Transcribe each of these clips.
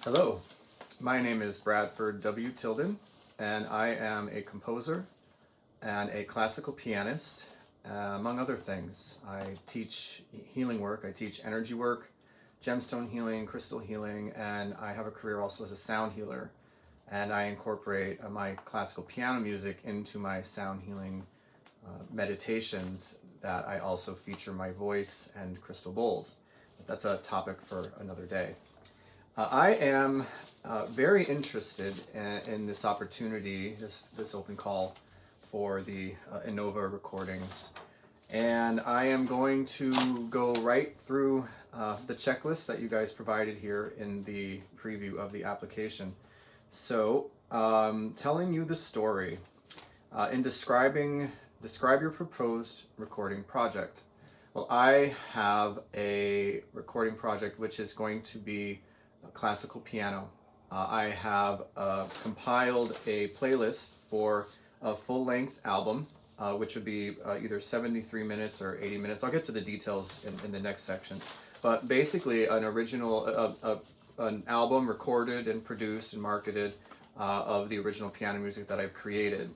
Hello, my name is Bradford W. Tilden, and I am a composer and a classical pianist, among other things. I teach healing work, I teach energy work, gemstone healing, crystal healing, and I have a career also as a sound healer. And I incorporate my classical piano music into my sound healing meditations that I also feature my voice and crystal bowls. But that's a topic for another day. I am very interested in this opportunity, this open call for the Innova recordings. And I am going to go right through the checklist that you guys provided here in the preview of the application. So, telling you the story. Describe your proposed recording project. Well, I have a recording project which is going to be classical piano. I have compiled a playlist for a full-length album, which would be either 73 minutes or 80 minutes. I'll get to the details in the next section. But basically, an album recorded and produced and marketed of the original piano music that I've created.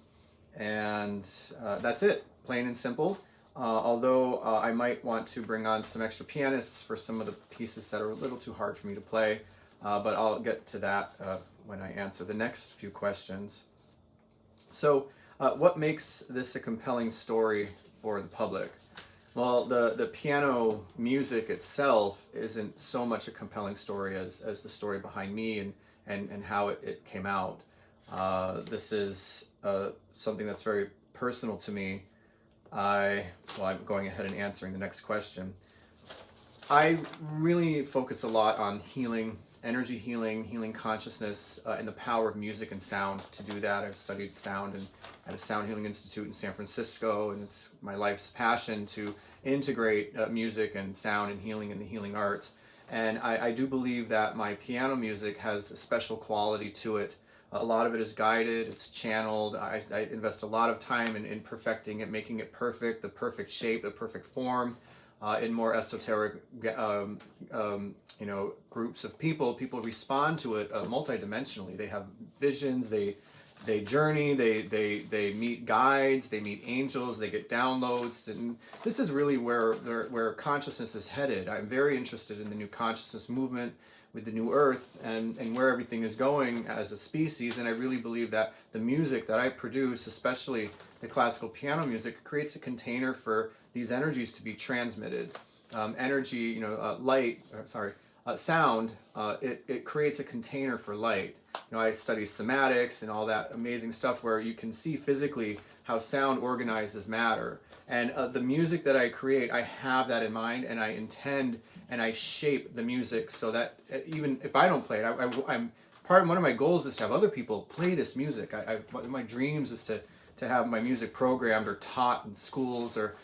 And that's it, plain and simple. Although I might want to bring on some extra pianists for some of the pieces that are a little too hard for me to play. But I'll get to that when I answer the next few questions. So, what makes this a compelling story for the public? Well, the piano music itself isn't so much a compelling story as the story behind me and how it came out. This is something that's very personal to me. I'm going ahead and answering the next question. I really focus a lot on healing, energy healing, healing consciousness, and the power of music and sound to do that. I've studied sound at a sound healing institute in San Francisco, and it's my life's passion to integrate music and sound and healing in the healing arts. And I do believe that my piano music has a special quality to it. A lot of it is guided, it's channeled. I invest a lot of time in perfecting it, making it perfect, the perfect shape, the perfect form. In more esoteric, groups of people respond to it multidimensionally. They have visions, they journey, they meet guides, they meet angels, they get downloads, and this is really where consciousness is headed. I'm very interested in the new consciousness movement with the new earth and where everything is going as a species, and I really believe that the music that I produce, especially the classical piano music, creates a container for these energies to be transmitted. Sound, it creates a container for light. I study somatics and all that amazing stuff where you can see physically how sound organizes matter. And the music that I create, I have that in mind, and I intend and I shape the music so that even if I don't play it, one of my goals is to have other people play this music. One of my dreams is to have my music programmed or taught in schools or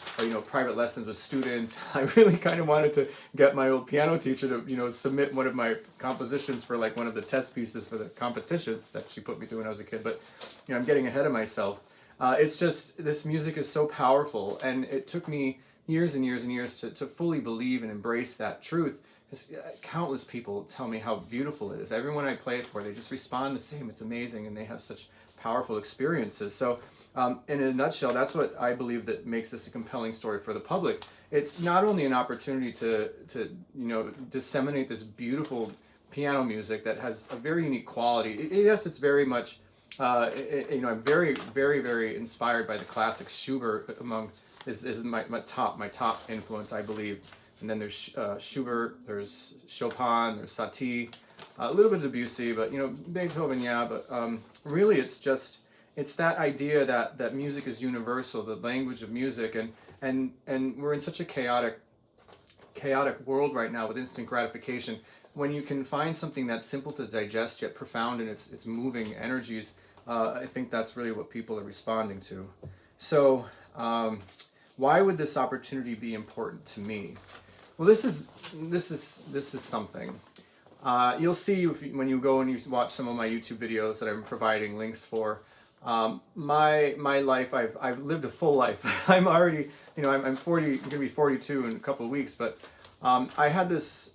private lessons with students. I really kind of wanted to get my old piano teacher to submit one of my compositions for like one of the test pieces for the competitions that she put me through when I was a kid. But I'm getting ahead of myself. It's just, this music is so powerful, and it took me years and years and years to fully believe and embrace that truth. Countless people tell me how beautiful it is. Everyone I play it for, they just respond the same. It's amazing, and they have such powerful experiences. So in a nutshell, that's what I believe that makes this a compelling story for the public. It's not only an opportunity to disseminate this beautiful piano music that has a very unique quality. Yes, it's very much I'm very, very, very inspired by the classics. Schubert is my top influence, I believe. And then there's Schubert, there's Chopin, there's Satie, a little bit of Debussy, but Beethoven, yeah. But really, it's that idea that music is universal, the language of music, and we're in such a chaotic world right now with instant gratification. When you can find something that's simple to digest yet profound in its moving energies, I think that's really what people are responding to. So, why would this opportunity be important to me? Well, this is something. You'll see when you go and you watch some of my YouTube videos that I'm providing links for. My life, I've lived a full life. I'm already, I'm 40, going to be 42 in a couple of weeks, but I had this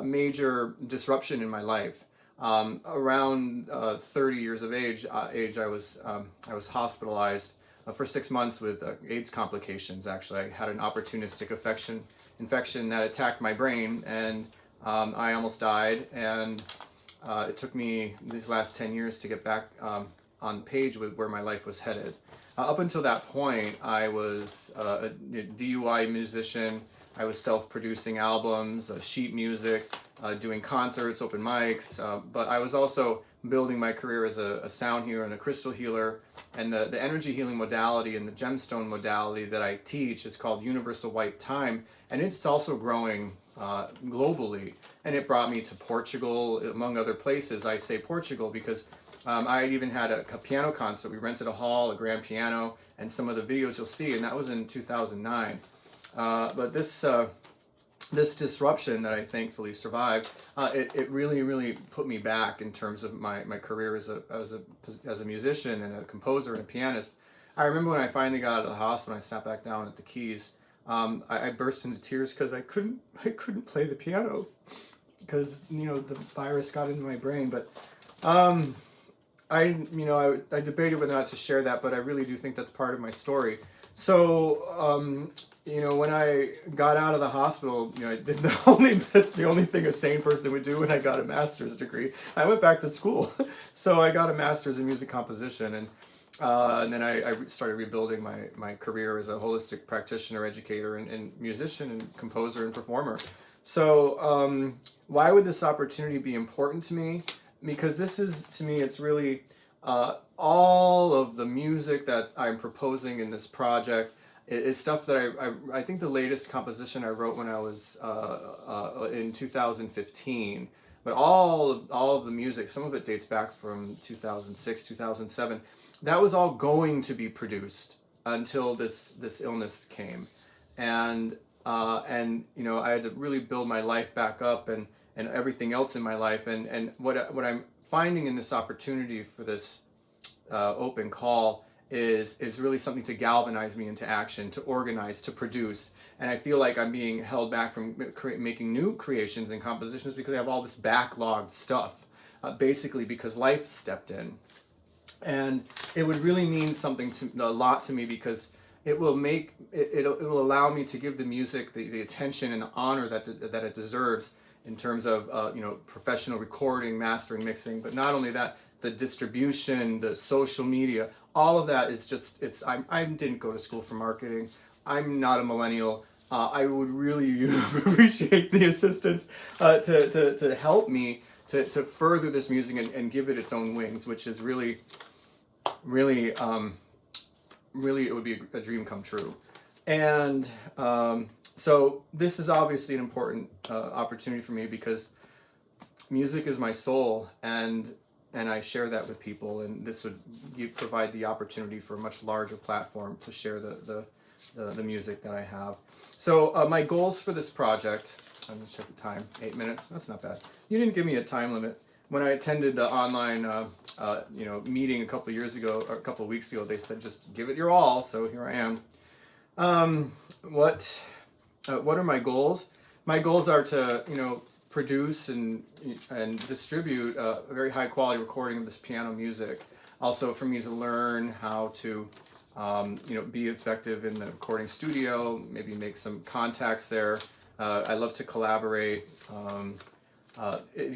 major disruption in my life. Around 30 years of age, I was hospitalized for 6 months with AIDS complications. Actually, I had an opportunistic infection that attacked my brain, and I almost died. And it took me these last 10 years to get back on page with where my life was headed. Up until that point, I was a DUI musician. I was self-producing albums, sheet music, doing concerts, open mics, but I was also building my career as a sound healer and a crystal healer. And the energy healing modality and the gemstone modality that I teach is called Universal White Time, and it's also growing globally. And it brought me to Portugal, among other places. I say Portugal because I had even had a piano concert. We rented a hall, a grand piano, and some of the videos you'll see, and that was in 2009. But this disruption that I thankfully survived, it really put me back in terms of my career as a musician and a composer and a pianist. I remember when I finally got out of the hospital and I sat back down at the keys, I burst into tears because I couldn't play the piano because the virus got into my brain. But I debated whether or not to share that, but I really do think that's part of my story. So when I got out of the hospital, I did the only thing a sane person would do when I got a master's degree. I went back to school, so I got a master's in music composition, and then I started rebuilding my career as a holistic practitioner, educator, and musician, and composer, and performer. So why would this opportunity be important to me? Because this is, to me, it's really all of the music that I'm proposing in this project is stuff that I think the latest composition I wrote when I was in 2015. But all of the music, some of it dates back from 2006, 2007. That was all going to be produced until this illness came, and I had to really build my life back up and everything else in my life, and what I'm finding in this opportunity for this open call is really something to galvanize me into action, to organize, to produce. And I feel like I'm being held back from making new creations and compositions because I have all this backlogged stuff, basically because life stepped in. And it would really mean a lot to me because it will allow me to give the music the attention and the honor that it deserves in terms of professional recording, mastering, mixing. But not only that, the distribution, the social media, all of that is just, I didn't go to school for marketing. I'm not a millennial. I would really appreciate the assistance to help me to further this music and give it its own wings, which is really it would be a dream come true. And so this is obviously an important opportunity for me because music is my soul, and I share that with people, and this would provide the opportunity for a much larger platform to share the music that I have. So my goals for this project, I'm going to check the time, 8 minutes, that's not bad. You didn't give me a time limit. When I attended the online meeting a couple of weeks ago, they said just give it your all, so here I am. What are my goals? My goals are to produce and distribute a very high quality recording of this piano music. Also for me to learn how to be effective in the recording studio, maybe make some contacts there. I love to collaborate,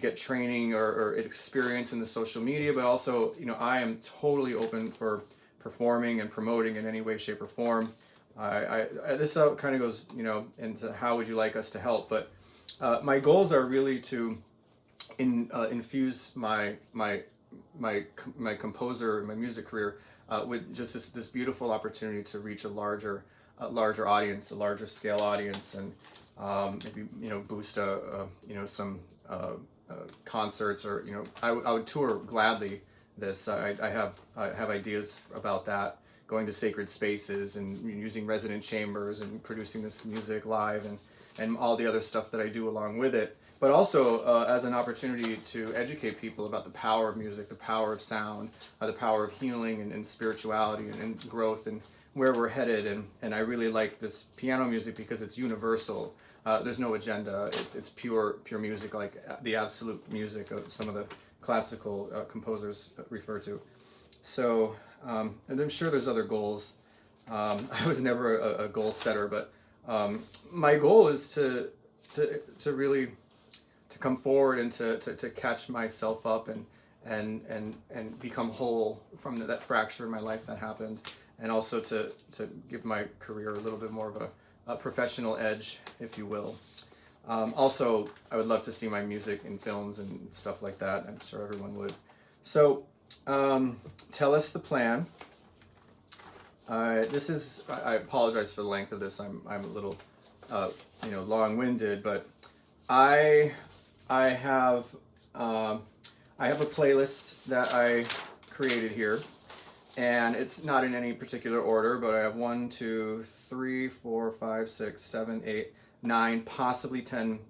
get training or experience in the social media, but also I am totally open for performing and promoting in any way, shape, or form. This kind of goes into how would you like us to help, but my goals are really to infuse my composer, my music career with just this beautiful opportunity to reach a larger audience, a larger scale audience, and maybe boost some concerts, or I would tour gladly this. I have ideas about that, going to sacred spaces and using resident chambers and producing this music live and all the other stuff that I do along with it, but also as an opportunity to educate people about the power of music, the power of sound, the power of healing and spirituality and growth and where we're headed. And I really like this piano music because it's universal. There's no agenda. It's pure music, like the absolute music of some of the classical composers refer to. So, and I'm sure there's other goals. I was never a goal setter, but my goal is to really to come forward and to catch myself up and become whole from that fracture in my life that happened, and also to give my career a little bit more of a professional edge, if you will. Also, I would love to see my music in films and stuff like that. I'm sure everyone would. So, tell us the plan. This is. I apologize for the length of this. I'm a little, long-winded, but I have a playlist that I created here, and it's not in any particular order, but I have 1, 2, 3, 4, 5, 6, 7, 8, 9, possibly 10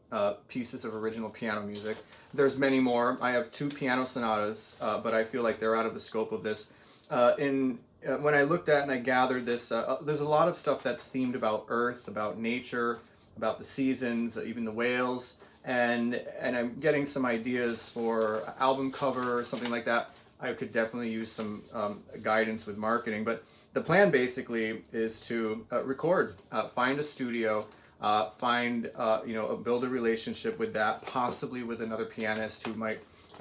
pieces of original piano music. There's many more. I have 2 piano sonatas, but I feel like they're out of the scope of this. When I looked at and I gathered this, there's a lot of stuff that's themed about Earth, about nature, about the seasons, even the whales, and I'm getting some ideas for album cover or something like that. I could definitely use some guidance with marketing, but the plan basically is to record, find a studio, build a relationship with that, possibly with another pianist who might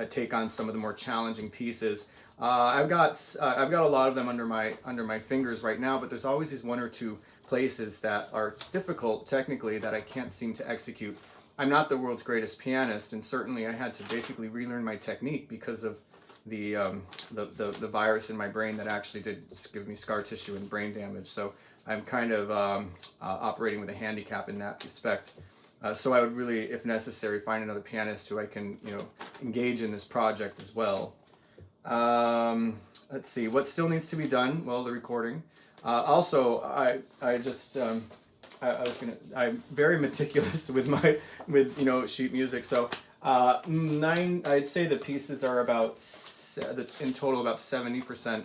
take on some of the more challenging pieces. I've got a lot of them under my fingers right now, but there's always these 1 or 2 places that are difficult technically that I can't seem to execute. I'm not the world's greatest pianist, and certainly I had to basically relearn my technique because of the virus in my brain that actually did give me scar tissue and brain damage. So I'm kind of operating with a handicap in that respect. So I would really, if necessary, find another pianist who I can engage in this project as well. Let's see, what still needs to be done? Well, the recording. Also, I'm very meticulous with sheet music. So, 9, I'd say the pieces are in total about 70%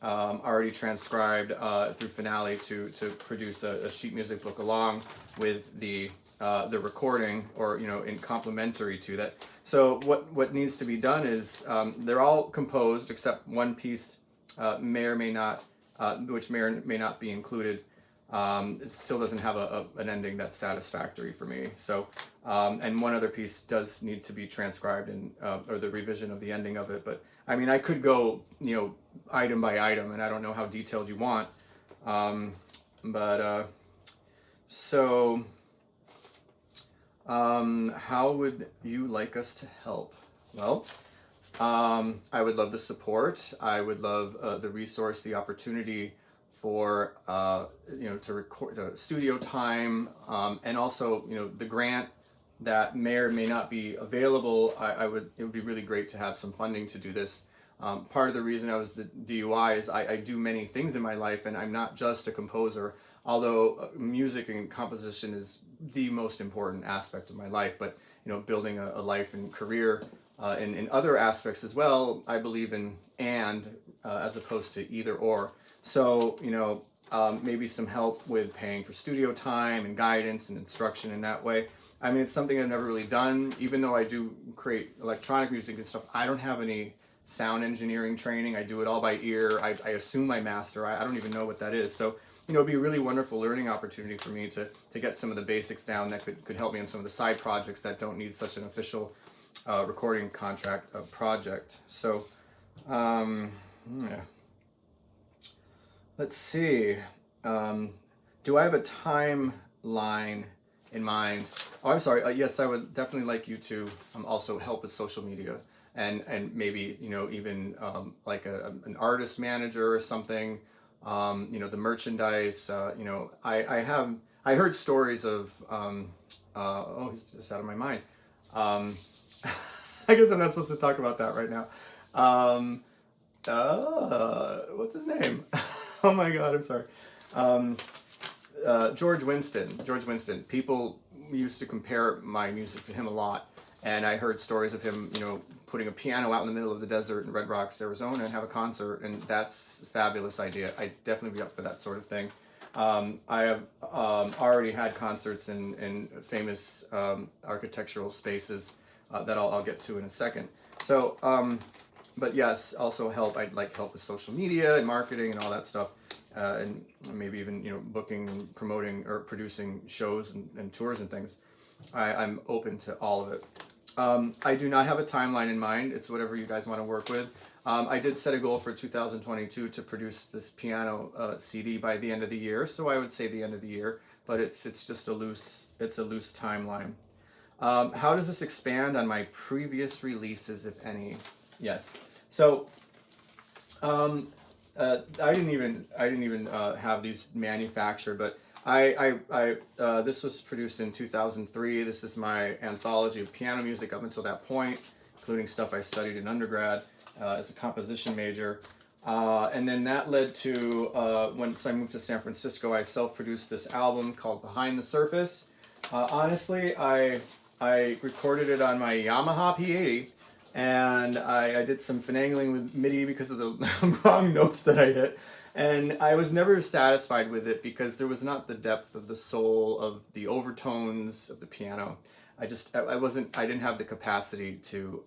already transcribed through Finale to produce a sheet music book along with the recording, or in complementary to that. So what needs to be done is they're all composed except one piece may or may not, which may or may not be included. It still doesn't have an ending that's satisfactory for me. So and one other piece does need to be transcribed or the revision of the ending of it. But I mean, I could go item by item, and I don't know how detailed you want. How would you like us to help? Well, I would love the support. I would love the resource, the opportunity for to record studio time, and also the grant that may or may not be available. It would be really great to have some funding to do this. Part of the reason I was the DUI is I do many things in my life, and I'm not just a composer, although music and composition is the most important aspect of my life. But building a life and career in other aspects as well, I believe in as opposed to either or. So maybe some help with paying for studio time and guidance and instruction in that way. I mean, it's something I've never really done. Even though I do create electronic music and stuff, I don't have any sound engineering training. I do it all by ear. I assume I master. I don't even know what that is. So it'd be a really wonderful learning opportunity for me to get some of the basics down that could help me in some of the side projects that don't need such an official recording contract project. So yeah. Let's see. Do I have a timeline in mind? Oh, I'm sorry. Yes, I would definitely like you to also help with social media, and maybe even like an artist manager or something. The merchandise. I heard stories of. He's just out of my mind. I guess I'm not supposed to talk about that right now. What's his name? Oh my God, I'm sorry. George Winston. People used to compare my music to him a lot, and I heard stories of him, putting a piano out in the middle of the desert in Red Rocks, Arizona, and have a concert, and that's a fabulous idea. I'd definitely be up for that sort of thing. I have already had concerts in famous architectural spaces that I'll get to in a second. So, but yes, also I'd like help with social media and marketing and all that stuff, and maybe even booking and promoting or producing shows and tours and things. I'm open to all of it. I do not have a timeline in mind. It's whatever you guys want to work with. I did set a goal for 2022 to produce this piano CD by the end of the year, so I would say the end of the year, but it's just a loose timeline. How does this expand on my previous releases, if any? Yes. So I didn't even have these manufactured, but this was produced in 2003. This is my anthology of piano music up until that point, including stuff I studied in undergrad as a composition major. And then that led to, once I moved to San Francisco, I self-produced this album called Behind the Surface. Honestly, I recorded it on my Yamaha P80, and I did some finagling with MIDI because of the wrong notes that I hit. And I was never satisfied with it because there was not the depth of the soul of the overtones of the piano. I didn't have the capacity to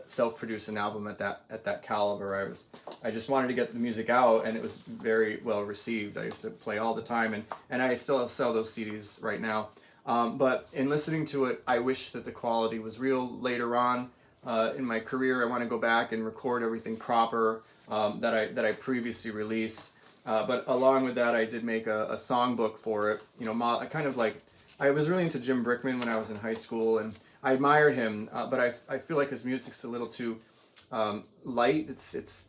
self-produce an album at that caliber. I just wanted to get the music out, and it was very well received. I used to play all the time, and I still sell those CDs right now. But in listening to it, I wish that the quality was real later on. In my career, I want to go back and record everything proper that I previously released. But along with that, I did make a songbook for it. I was really into Jim Brickman when I was in high school, and I admired him. But I feel like his music's a little too light.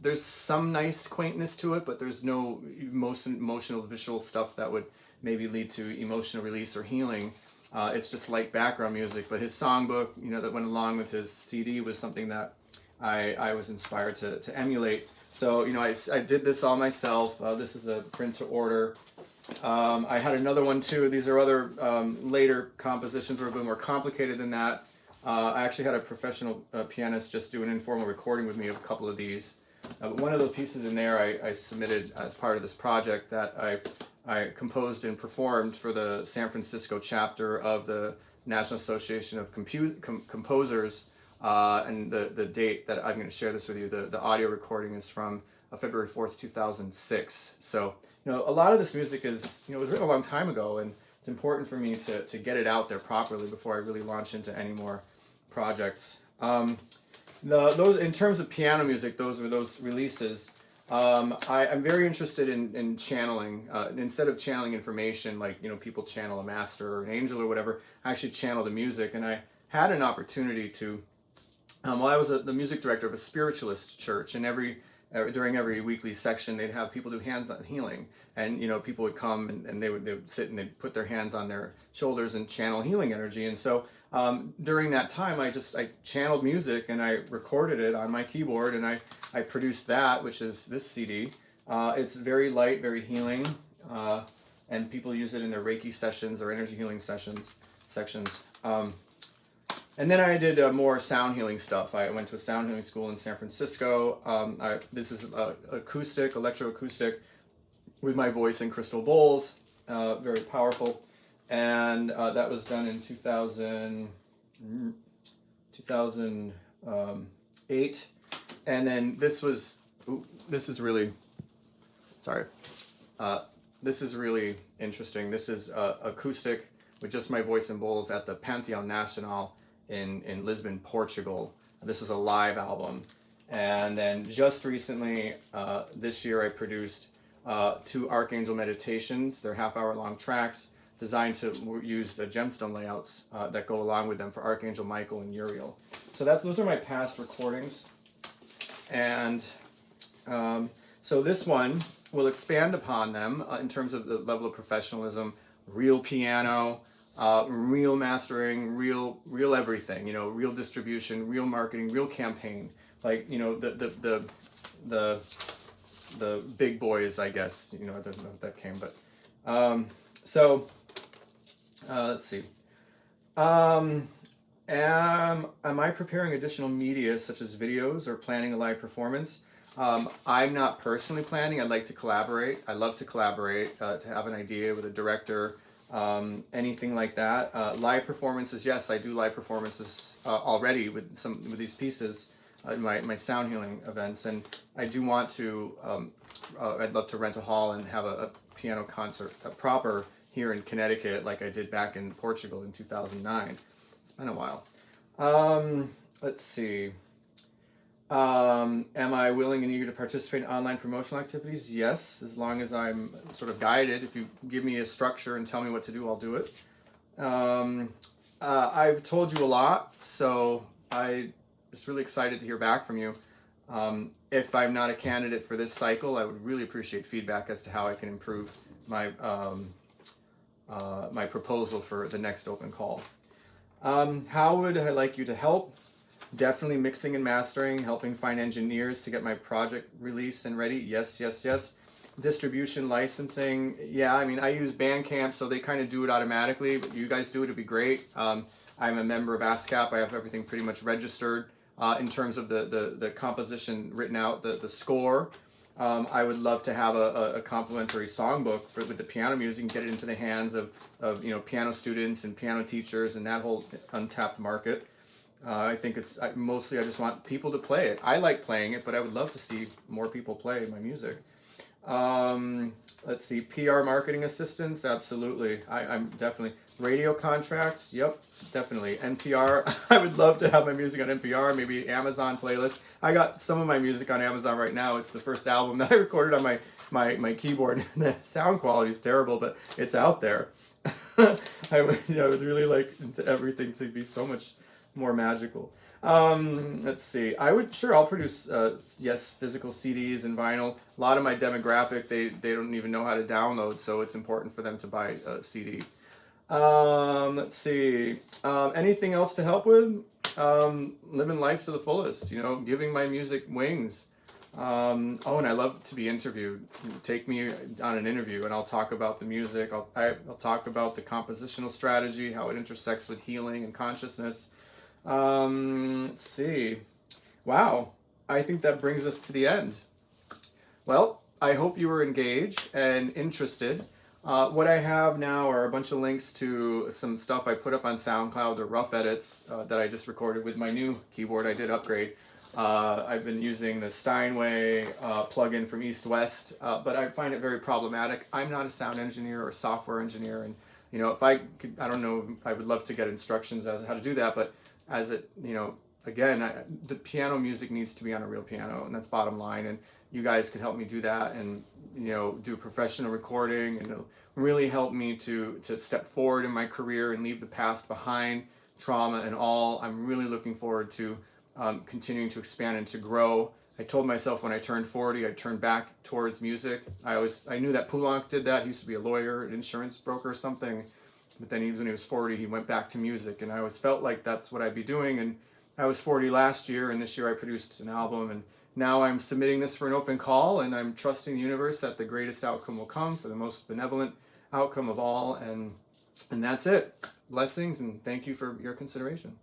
There's some nice quaintness to it, but there's no emotional visual stuff that would maybe lead to emotional release or healing. It's just light background music, but his songbook, that went along with his CD was something that I was inspired to emulate. So, I did this all myself. This is a print to order. I had another one too. These are other later compositions that were a bit more complicated than that. I actually had a professional pianist just do an informal recording with me of a couple of these. One of the pieces in there I submitted as part of this project that I composed and performed for the San Francisco chapter of the National Association of Composers, and the date that I'm going to share this with you, the audio recording is from February 4th, 2006. So, a lot of this music is, was written a long time ago, and it's important for me to get it out there properly before I really launch into any more projects. Those in terms of piano music, those were those releases. I'm very interested in channeling. Instead of channeling information, like people channel a master or an angel or whatever, I actually channel the music. And I had an opportunity to. I was the music director of a spiritualist church, and during every weekly section, they'd have people do hands-on healing, and people would come and they would sit and they'd put their hands on their shoulders and channel healing energy. And so during that time, I channeled music and I recorded it on my keyboard, and I produced that, which is this CD. It's very light, very healing, and people use it in their Reiki sessions or energy healing sections. And then I did more sound healing stuff. I went to a sound healing school in San Francisco. This is electroacoustic, with my voice in crystal bowls, very powerful. And that was done in 2008. And then this is really interesting. This is acoustic with just my voice and bowls at the Panteão Nacional in Lisbon, Portugal. This was a live album. And then just recently, this year, I produced 2 Archangel meditations. They're half-hour long tracks designed to use the gemstone layouts that go along with them for Archangel Michael and Uriel. So those are my past recordings. And so this one will expand upon them in terms of the level of professionalism, real piano, real mastering, real everything, real distribution, real marketing, real campaign, like, the big boys, I guess, I don't know if that came, but, let's see. Am I preparing additional media such as videos or planning a live performance? I'm not personally planning. I'd like to collaborate. I love to collaborate, to have an idea with a director anything like that. Live performances, yes, I do live performances already with these pieces in my sound healing events, and I do want to. I'd love to rent a hall and have a piano concert proper here in Connecticut, like I did back in Portugal in 2009. It's been a while. Let's see. Am I willing and eager to participate in online promotional activities? Yes, as long as I'm sort of guided. If you give me a structure and tell me what to do, I'll do it. I've told you a lot, so I'm just really excited to hear back from you. If I'm not a candidate for this cycle, I would really appreciate feedback as to how I can improve my my proposal for the next open call. How would I like you to help? Definitely mixing and mastering, helping find engineers to get my project released and ready. Yes, yes, yes. Distribution, licensing. Yeah, I mean, I use Bandcamp, so they kind of do it automatically, but you guys do it, it'd be great. I'm a member of ASCAP. I have everything pretty much registered in terms of the composition written out, the score. I would love to have a complimentary songbook with the piano music and get it into the hands of piano students and piano teachers and that whole untapped market. I think it's mostly I just want people to play it. I like playing it, but I would love to see more people play my music. Let's see, PR marketing assistance, absolutely. I'm definitely radio contracts. Yep, definitely. NPR. I would love to have my music on NPR. Maybe Amazon playlist. I got some of my music on Amazon right now. It's the first album that I recorded on my keyboard. The sound quality is terrible, but it's out there. I would really like everything to be so much more magical. Let's see. I'll produce yes, physical CDs and vinyl. A lot of my demographic, they don't even know how to download, so it's important for them to buy a CD. Let's see. Anything else to help with? Living life to the fullest. Giving my music wings. And I love to be interviewed. Take me on an interview, and I'll talk about the music. I'll talk about the compositional strategy, how it intersects with healing and consciousness. Let's see. Wow. I think that brings us to the end. Well, I hope you were engaged and interested. What I have now are a bunch of links to some stuff I put up on SoundCloud, the rough edits that I just recorded with my new keyboard. I did upgrade. I've been using the Steinway plugin from East West, but I find it very problematic. I'm not a sound engineer or software engineer, and if I could, I don't know, I would love to get instructions on how to do that, but again, the piano music needs to be on a real piano, and that's bottom line. And you guys could help me do that, and do professional recording, and it'll really help me to step forward in my career and leave the past behind, trauma and all. I'm really looking forward to continuing to expand and to grow. I told myself when I turned 40, I'd turn back towards music. I knew that Poulenc did that. He used to be a lawyer, an insurance broker or something. But then when he was 40, he went back to music, and I always felt like that's what I'd be doing. And I was 40 last year, and this year I produced an album, and now I'm submitting this for an open call, and I'm trusting the universe that the greatest outcome will come for the most benevolent outcome of all, and that's it. Blessings, and thank you for your consideration.